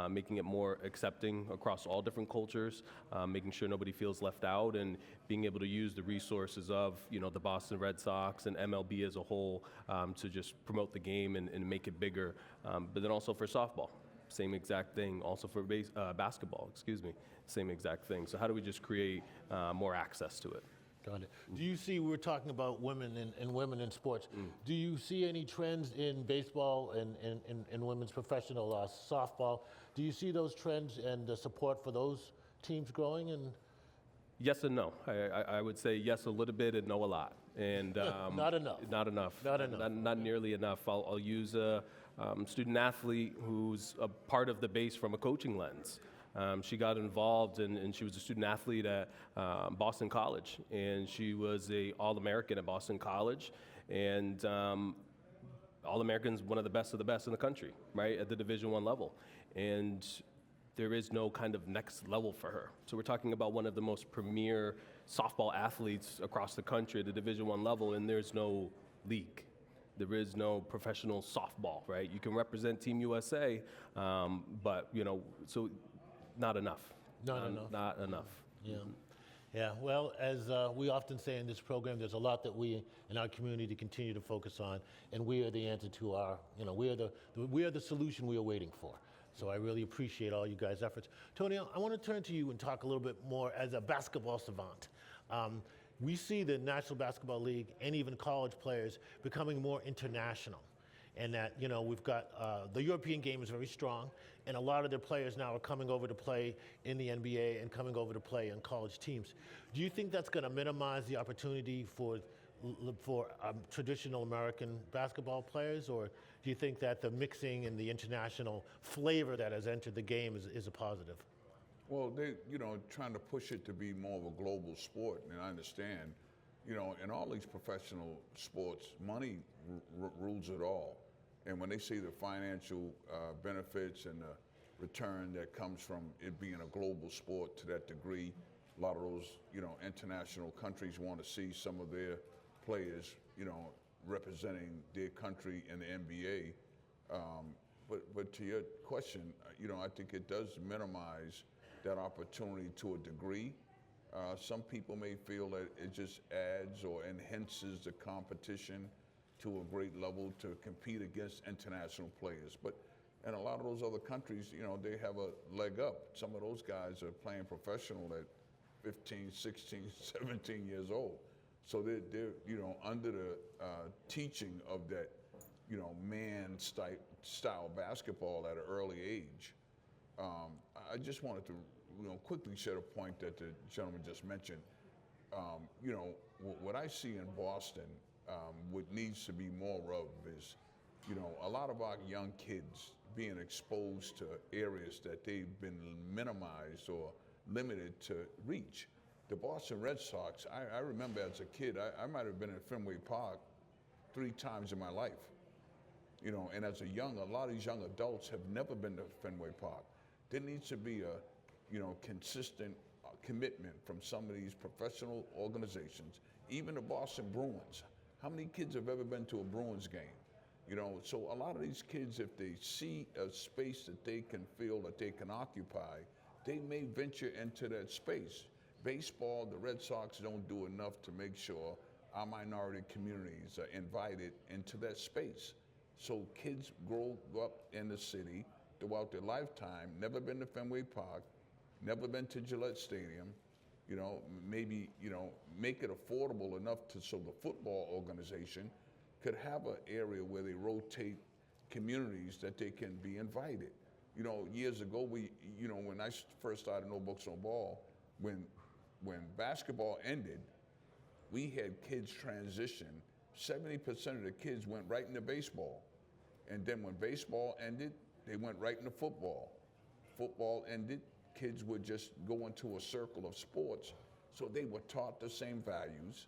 making it more accepting across all different cultures, making sure nobody feels left out, and being able to use the resources of the Boston Red Sox and MLB as a whole to just promote the game and make it bigger. But then also for softball. Same exact thing. Also for basketball, same exact thing. So how do we just create more access to it? Got it. Do you see, we were talking about women and women in sports. Do you see any trends in baseball and women's professional softball? Do you see those trends and the support for those teams growing? And Yes and no. I would say yes a little bit and no a lot. And Not enough. Not enough. Not enough. Not nearly enough. I'll use a student athlete who's a part of the base from a coaching lens. She got involved and she was a student athlete at Boston College, and she was a All-American at Boston College, and All-American's one of the best in the country, right, at the Division I level. And there is no kind of next level for her. So we're talking about one of the most premier softball athletes across the country at the Division I level, and there's no league. There is no professional softball, right? You can represent Team USA, but, so not enough. Not enough. Not enough. Yeah. Yeah, well, as we often say in this program, there's a lot that we in our community continue to focus on, and we are the answer to our, we are the solution we are waiting for. So I really appreciate all you guys' efforts. Tony, I want to turn to you and talk a little bit more as a basketball savant. We see the National Basketball League and even college players becoming more international. And that, we've got, the European game is very strong, and a lot of their players now are coming over to play in the NBA and coming over to play in college teams. Do you think that's going to minimize the opportunity for for traditional American basketball players, or do you think that the mixing and the international flavor that has entered the game is a positive? Well, they, trying to push it to be more of a global sport, and I understand, in all these professional sports, money rules it all. And when they see the financial benefits and the return that comes from it being a global sport to that degree, a lot of those, international countries want to see some of their players, representing their country in the NBA. But to your question, I think it does minimize that opportunity to a degree. Some people may feel that it just adds or enhances the competition to a great level to compete against international players. But in a lot of those other countries, they have a leg up. Some of those guys are playing professional at 15, 16, 17 years old. So they're under the teaching of that, man-style basketball at an early age. I just wanted to, quickly share a point that the gentleman just mentioned. What I see in Boston, what needs to be more of is, a lot of our young kids being exposed to areas that they've been minimized or limited to reach. The Boston Red Sox, I remember as a kid, I might have been at Fenway Park 3 times in my life. And as a lot of these young adults have never been to Fenway Park. There needs to be a, consistent commitment from some of these professional organizations, even the Boston Bruins. How many kids have ever been to a Bruins game? So a lot of these kids, if they see a space that they can feel that they can occupy, they may venture into that space. Baseball, the Red Sox don't do enough to make sure our minority communities are invited into that space. So kids grow up in the city throughout their lifetime, never been to Fenway Park, never been to Gillette Stadium, maybe, make it affordable enough so the football organization could have an area where they rotate communities that they can be invited. Years ago, when I first started No Books, No Ball, when basketball ended, we had kids transition. 70% of the kids went right into baseball. And then when baseball ended, they went right into football. Football ended, kids would just go into a circle of sports. So they were taught the same values.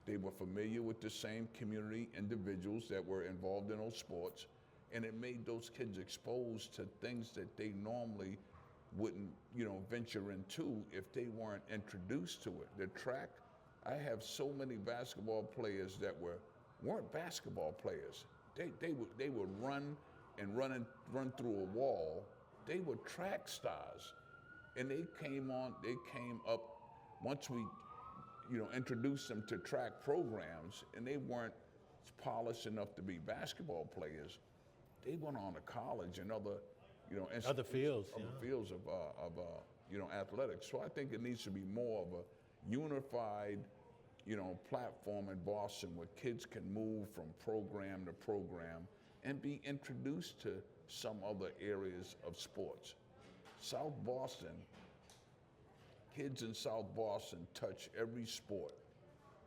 They were familiar with the same community individuals that were involved in those sports. And it made those kids exposed to things that they normally wouldn't, venture into if they weren't introduced to it. The track, I have so many basketball players that weren't basketball players. They would run through a wall. They were track stars. And they came up once we, introduced them to track programs, and they weren't polished enough to be basketball players. They went on to college and other, Other fields, other fields of athletics. So I think it needs to be more of a unified, platform in Boston where kids can move from program to program and be introduced to some other areas of sports. South Boston, kids in South Boston touch every sport,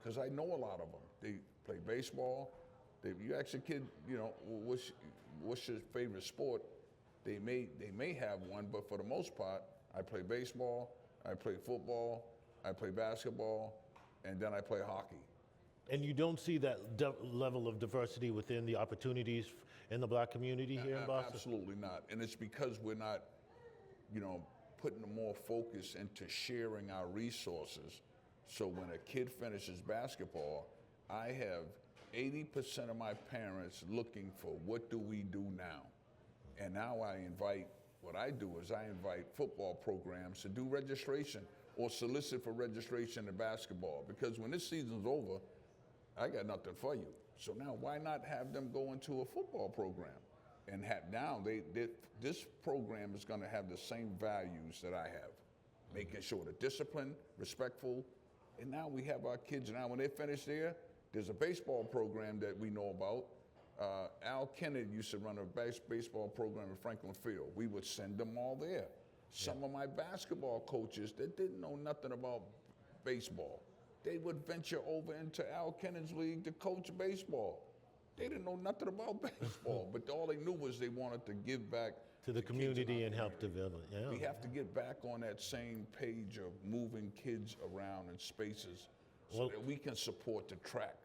because I know a lot of them. They play baseball. You ask a kid, what's your favorite sport? They may have one, but for the most part, I play baseball, I play football, I play basketball, and then I play hockey. And you don't see that level of diversity within the opportunities in the black community here in Boston? Absolutely not. And it's because we're not, putting more focus into sharing our resources. So when a kid finishes basketball, I have 80% of my parents looking for what do we do now? And now what I do is I invite football programs to do registration or solicit for registration in basketball, because when this season's over, I got nothing for you. So now why not have them go into a football program? And this program is going to have the same values that I have, making sure the discipline, respectful, and now we have our kids. Now when they finish there's a baseball program that we know about. Al Kennedy used to run a baseball program in Franklin Field. We would send them all there. Some of my basketball coaches that didn't know nothing about baseball, they would venture over into Al Kennon's league to coach baseball. They didn't know nothing about baseball, but all they knew was they wanted to give back To the kids in community our and help community. develop. Yeah. We have to get back on that same page of moving kids around in spaces so Well- that we can support the track.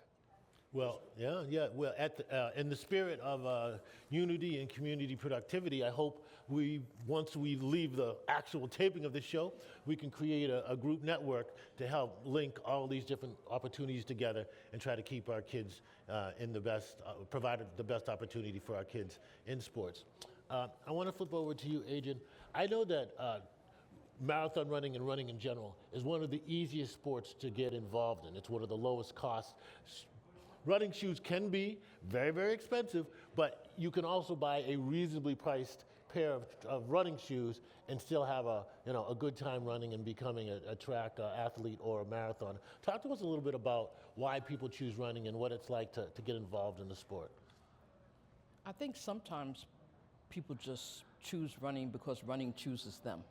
Well, yeah. Well, in the spirit of unity and community productivity, I hope once we leave the actual taping of the show, we can create a group network to help link all these different opportunities together and try to keep our kids provide the best opportunity for our kids in sports. I want to flip over to you, Adrian. I know that marathon running and running in general is one of the easiest sports to get involved in. It's one of the lowest costs. Running shoes can be very, very expensive, but you can also buy a reasonably priced pair of running shoes and still have a good time running and becoming a track athlete or a marathon. Talk to us a little bit about why people choose running and what it's like to get involved in the sport. I think sometimes people just choose running because running chooses them,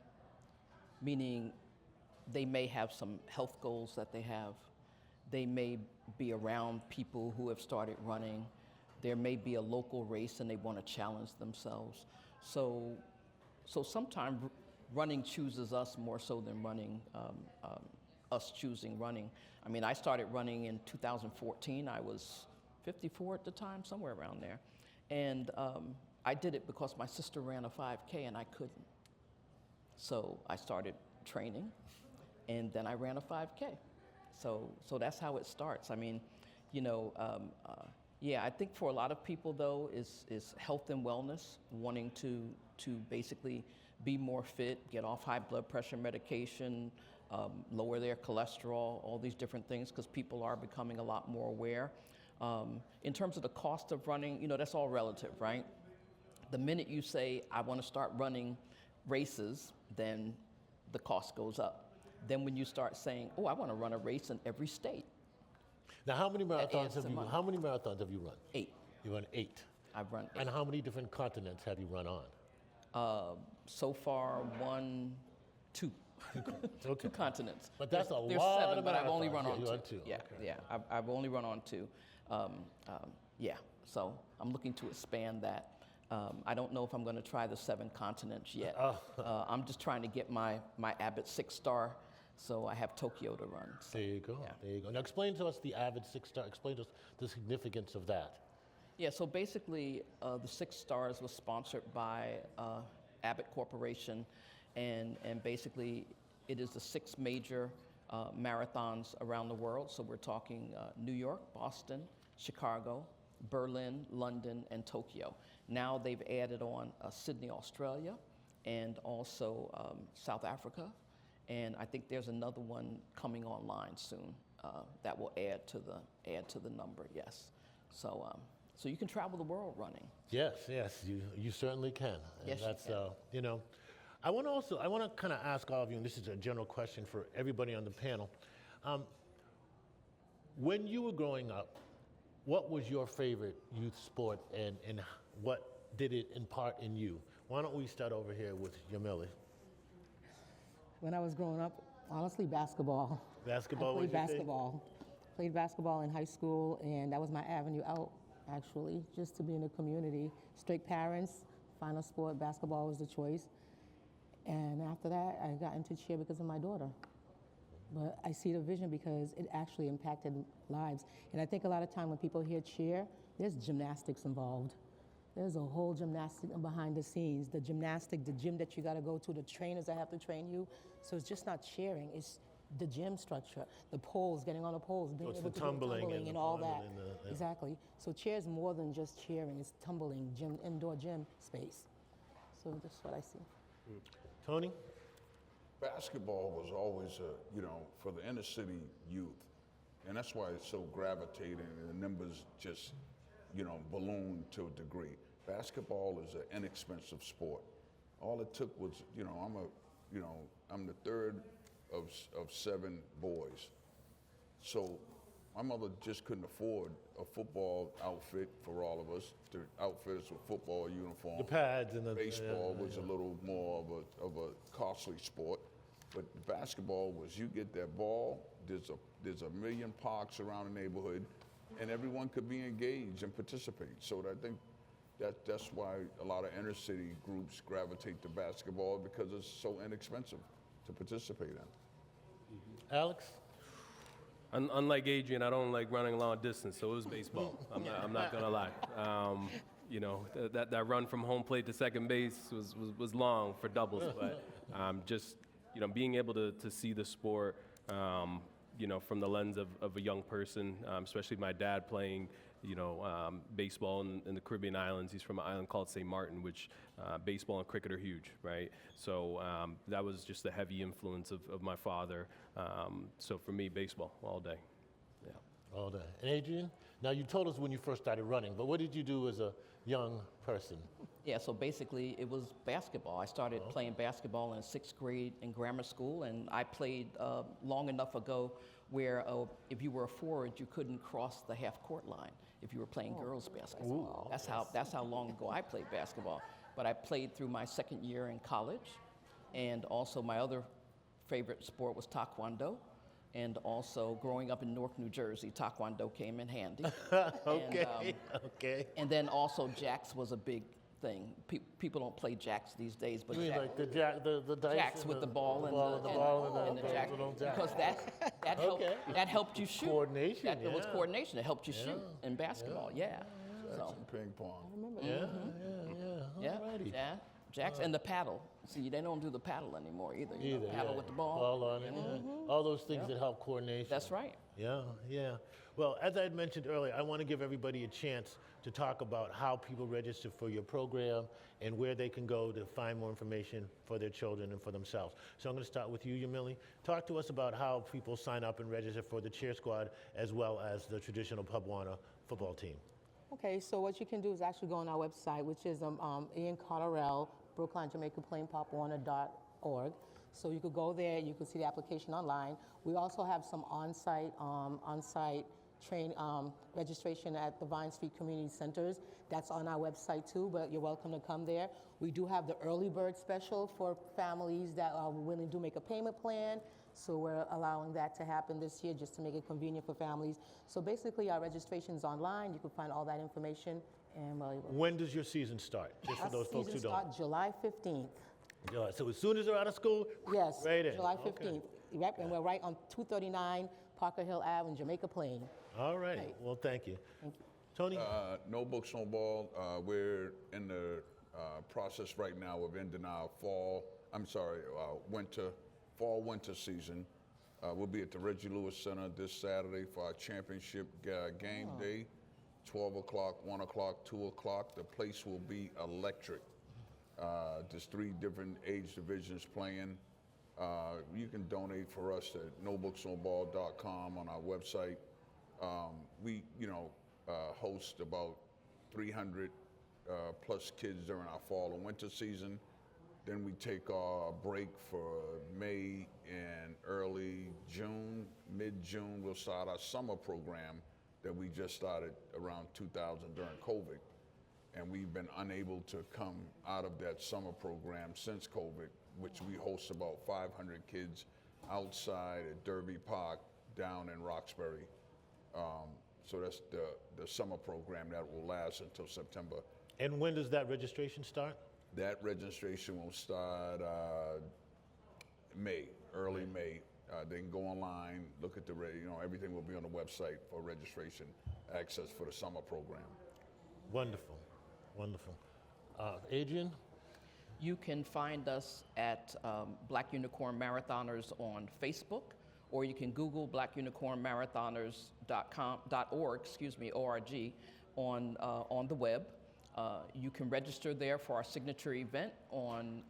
meaning they may have some health goals that they have. They may be around people who have started running. There may be a local race and they want to challenge themselves. So sometimes running chooses us more so than us choosing running. I mean, I started running in 2014. I was 54 at the time, somewhere around there. And I did it because my sister ran a 5K and I couldn't. So I started training and then I ran a 5K. So that's how it starts. I mean, I think for a lot of people though is health and wellness, wanting to basically be more fit, get off high blood pressure medication, lower their cholesterol, all these different things, because people are becoming a lot more aware. In terms of the cost of running, that's all relative, right? The minute you say, I want to start running races, then the cost goes up. Then when you start saying, oh, I want to run a race in every state. Now, how many marathons have money. you run? 8. You run 8. I've run 8. And how many different continents have you run on? So far, 2. Okay. 2 continents. But that's There's lot 7, of but I've only marathons. run Yeah, on you 2. run 2. Yeah, Okay. yeah. I've only run on 2. So I'm looking to expand that. I don't know if I'm going to try the 7 continents yet. I'm just trying to get my Abbott 6-star, so I have Tokyo to run. So, There you go. yeah. There you go. Now explain to us the Avid 6-star. Explain to us the significance of that. Yeah, so basically, the 6 stars was sponsored by Abbott Corporation, and basically, it is the 6 major marathons around the world. So we're talking New York, Boston, Chicago, Berlin, London, and Tokyo. Now they've added on Sydney, Australia, and also South Africa, and I think there's another one coming online soon that will add to the number. Yes, so you can travel the world running. Yes, you certainly can. And Yes, you that's can. I want to kind of ask all of you, and this is a general question for everybody on the panel. When you were growing up, what was your favorite youth sport, and what did it impart in you? Why don't we start over here with Yamile? When I was growing up, honestly, basketball. Basketball I was played your thing? basketball. Played basketball in high school, and that was my avenue out, actually, just to be in the community. Straight parents, final sport, basketball was the choice. And after that, I got into cheer because of my daughter. But I see the vision because it actually impacted lives. And I think a lot of time when people hear cheer, there's gymnastics involved. There's a whole gymnastic behind the scenes. The gymnastic, the gym that you gotta go to, the trainers that have to train you. So it's just not cheering, it's the gym structure, the poles, getting on the poles, being it's able the to do tumbling tumbling and and the all climbing that. and the- yeah. Exactly. So cheer is more than just cheering, it's tumbling, gym, indoor gym space. So that's what I see. Tony? Basketball was always, for the inner city youth. And that's why it's so gravitating and the numbers just, balloon to a degree. Basketball is an inexpensive sport. All it took was, I'm the third of 7 boys. So my mother just couldn't afford a football outfit for all of us to outfit us with football uniform. The pads and the Baseball yeah, was a little more of a costly sport. But basketball was you get that ball, there's a million parks around the neighborhood, and everyone could be engaged and participate. So I think that's why a lot of inner city groups gravitate to basketball, because it's so inexpensive to participate in. Alex? Unlike Adrian, I don't like running long distance, so it was baseball. I'm not gonna lie. You know, that run from home plate to second base was long for doubles, but just, you know, being able to see the sport, you know, from the lens of a young person, especially my dad playing, you know, baseball in the Caribbean islands. He's from an island called St. Martin, which baseball and cricket are huge, right? So that was just a heavy influence of my father. So for me, baseball all day. Yeah. All day. And Adrian, now you told us when you first started running, but what did you do as a young person? Yeah, so basically it was basketball. I started playing basketball in 6th grade in grammar school, and I played long enough ago where if you were a forward, you couldn't cross the half-court line if you were playing girls basketball. That's how long ago I played basketball. But I played through my second year in college, and also my other favorite sport was taekwondo. And also growing up in Newark, New Jersey, taekwondo came in handy. Okay, okay. And then also jacks was a big thing. People don't play jacks these days, but You mean like the dice? jacks and with the ball and the jack, because that helped you shoot. Coordination, It was yeah. coordination. It helped you shoot in basketball. Yeah. So And ping pong. Yeah. yeah, Alrighty. jacks and the paddle. See, they don't do the paddle anymore either. You know, paddle with the ball. Ball on it. Yeah. All those things that help coordination. That's right. Yeah, yeah. Well, as I had mentioned earlier, I want to give everybody a chance to talk about how people register for your program and where they can go to find more information for their children and for themselves. So I'm going to start with you, Yamili. Talk to us about how people sign up and register for the cheer squad as well as the traditional Pub Warner football team. Okay, so what you can do is actually go on our website, which is Ian Cotterell, Brookline, Jamaica Plain, popwarner.org. So you could go there, you can see the application online. We also have some on-site registration at the Vine Street Community Centers. That's on our website too, but you're welcome to come there. We do have the early bird special for families that are willing to make a payment plan. So we're allowing that to happen this year just to make it convenient for families. So basically our registration's online. You can find all that information. And When does your season start? Just for those folks who don't. Start July 15th. July. So as soon as they're out of school, Yes, right in. July Okay. 15th. Yep, and we're right on 239 Parker Hill Ave in Jamaica Plain. All right. Right. Well, thank you. Thank you. Tony? No books, no ball. We're in the process right now of ending our fall-winter season. We'll be at the Reggie Lewis Center this Saturday for our championship game day, 12 o'clock, 1 o'clock, 2 o'clock. The place will be electric. There's 3 different age divisions playing. You can donate for us at nobooksnoball.com on our website. We, host about 300 plus kids during our fall and winter season. Then we take our break for May and early June. Mid-June, we'll start our summer program that we just started around 2000 during COVID. And we've been unable to come out of that summer program since COVID, which we host about 500 kids outside at Derby Park down in Roxbury. So that's the summer program that will last until September. And when does that registration start? That registration will start early May. They can go online, look at everything will be on the website for registration access for the summer program. Wonderful, wonderful. Adrian? You can find us at Black Unicorn Marathoners on Facebook, or you can Google blackunicornmarathoners.org on the web. You can register there for our signature event on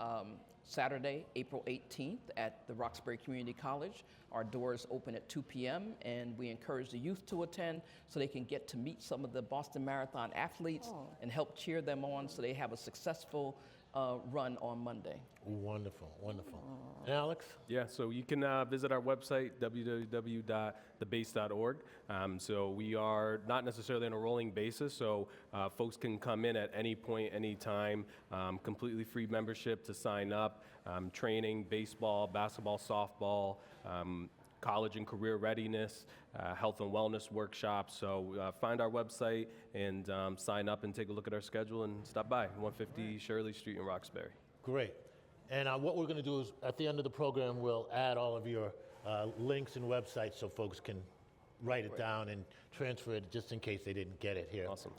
Saturday, April 18th at the Roxbury Community College. Our doors open at 2 p.m. and we encourage the youth to attend so they can get to meet some of the Boston Marathon athletes and help cheer them on so they have a successful run on Monday. Wonderful, wonderful. And Alex? Yeah, so you can visit our website, www.thebase.org. So we are not necessarily on a rolling basis, so folks can come in at any point, any time, completely free membership to sign up, training, baseball, basketball, softball, college and career readiness, health and wellness workshops. So find our website and sign up and take a look at our schedule and stop by, 150 Shirley Street in Roxbury. Great. And what we're going to do is, at the end of the program, we'll add all of your links and websites so folks can write it down and transfer it just in case they didn't get it here. Awesome.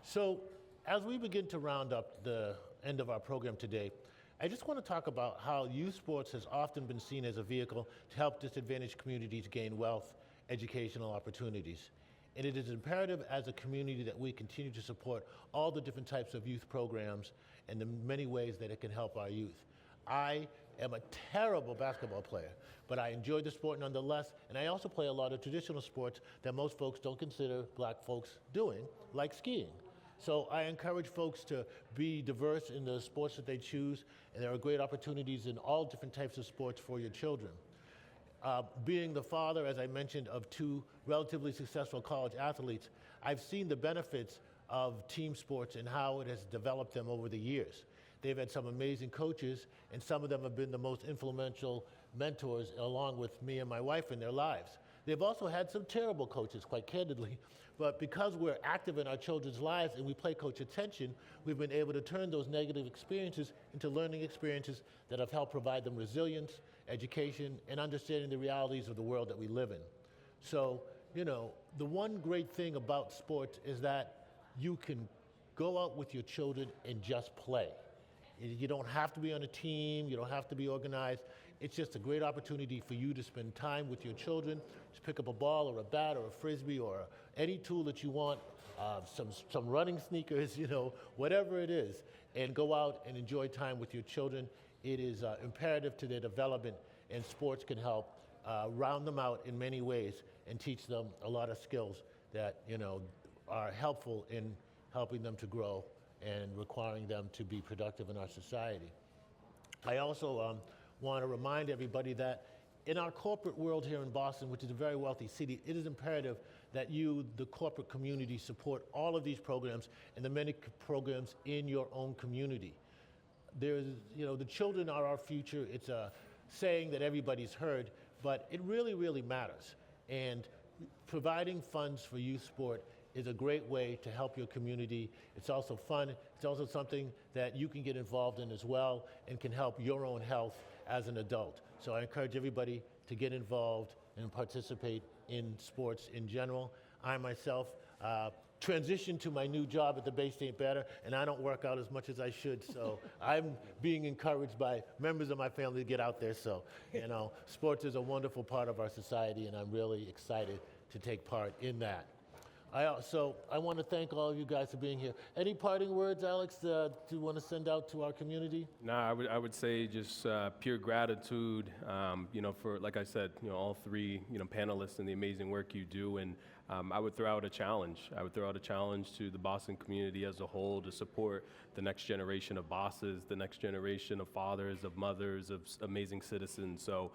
So as we begin to round up the end of our program today, I just want to talk about how youth sports has often been seen as a vehicle to help disadvantaged communities gain wealth, educational opportunities. And it is imperative as a community that we continue to support all the different types of youth programs and the many ways that it can help our youth. I am a terrible basketball player, but I enjoy the sport nonetheless, and I also play a lot of traditional sports that most folks don't consider black folks doing, like skiing. So I encourage folks to be diverse in the sports that they choose, and there are great opportunities in all different types of sports for your children. Being the father, as I mentioned, of two relatively successful college athletes, I've seen the benefits of team sports and how it has developed them over the years. They've had some amazing coaches, and some of them have been the most influential mentors along with me and my wife in their lives. They've also had some terrible coaches, quite candidly, but because we're active in our children's lives and we pay coach attention, we've been able to turn those negative experiences into learning experiences that have helped provide them resilience, education, and understanding the realities of the world that we live in. So, you know, the one great thing about sports is that you can go out with your children and just play. You don't have to be on a team, you don't have to be organized. It's just a great opportunity for you to spend time with your children, just pick up a ball or a bat or a frisbee or any tool that you want, some running sneakers, you know, whatever it is, and go out and enjoy time with your children. It is imperative to their development, and sports can help round them out in many ways and teach them a lot of skills that, you know, are helpful in helping them to grow and requiring them to be productive in our society. I also want to remind everybody that in our corporate world here in Boston, which is a very wealthy city, it is imperative that you, the corporate community, support all of these programs and the many programs in your own community. There's, you know, the children are our future. It's a saying that everybody's heard, but it really, really matters. And providing funds for youth sport is a great way to help your community. It's also fun. It's also something that you can get involved in as well and can help your own health as an adult. So I encourage everybody to get involved and participate in sports in general. I myself transitioned to my new job at the Bay State Banner, and I don't work out as much as I should, so I'm being encouraged by members of my family to get out there. So, you know, sports is a wonderful part of our society, and I'm really excited to take part in that. I want to thank all of you guys for being here. Any parting words, Alex, do you want to send out to our community? No, I would say just pure gratitude, you know, for, like I said, you know, all three, you know, panelists and the amazing work you do. And I would throw out a challenge. I would throw out a challenge to the Boston community as a whole to support the next generation of bosses, the next generation of fathers, of mothers, of amazing citizens. So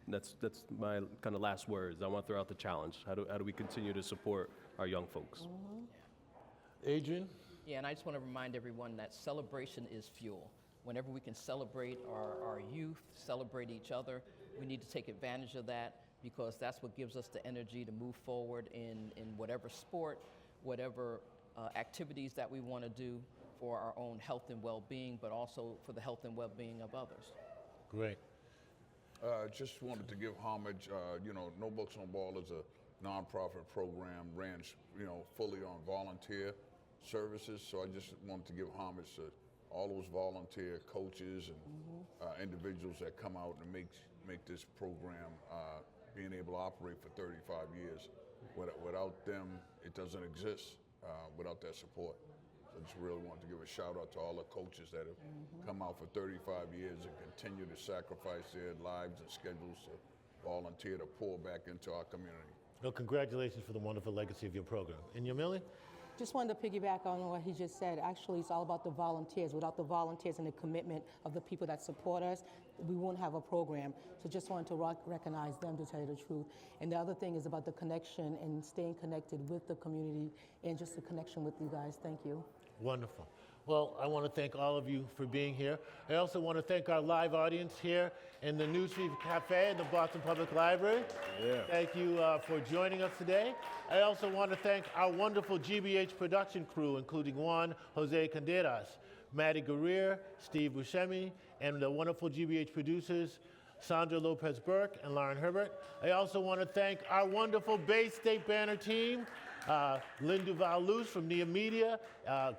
that's my kind of last words. I want to throw out the challenge. How do we continue to support our young folks? Adrian? Yeah, and I just want to remind everyone that celebration is fuel. Whenever we can celebrate our youth, celebrate each other, we need to take advantage of that, because that's what gives us the energy to move forward in whatever sport, whatever activities that we want to do for our own health and well-being, but also for the health and well-being of others. Great. Just wanted to give homage. You know, No Books on Ball is a nonprofit program ran, you know, fully on volunteer services. So I just wanted to give homage to all those volunteer coaches and individuals that come out and make this program being able to operate for 35 years. Without them, it doesn't exist. Without that support. So I just really wanted to give a shout out to all the coaches that have come out for 35 years and continue to sacrifice their lives and schedules to volunteer to pour back into our community. Well, congratulations for the wonderful legacy of your program. And Yamili? Just wanted to piggyback on what he just said. Actually, it's all about the volunteers. Without the volunteers and the commitment of the people that support us, we won't have a program. So just wanted to recognize them, to tell you the truth. And the other thing is about the connection and staying connected with the community and just the connection with you guys. Thank you. Wonderful. Well, I want to thank all of you for being here. I also want to thank our live audience here in the Newsfeed Cafe in the Boston Public Library. Yeah. Thank you for joining us today. I also want to thank our wonderful GBH production crew, including Juan Jose Canderas, Maddie Guerrier, Steve Buscemi, and the wonderful GBH producers, Sandra Lopez-Burke and Lauren Herbert. I also want to thank our wonderful Bay State Banner team, Lynn Duval-Luce from Nia Media,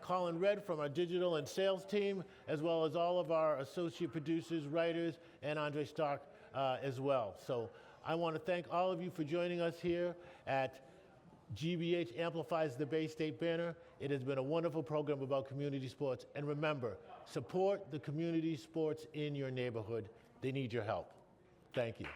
Colin Red from our digital and sales team, as well as all of our associate producers, writers, and Andre Stark as well. So I want to thank all of you for joining us here at GBH Amplifies the Bay State Banner. It has been a wonderful program about community sports. And remember, support the community sports in your neighborhood. They need your help. Thank you.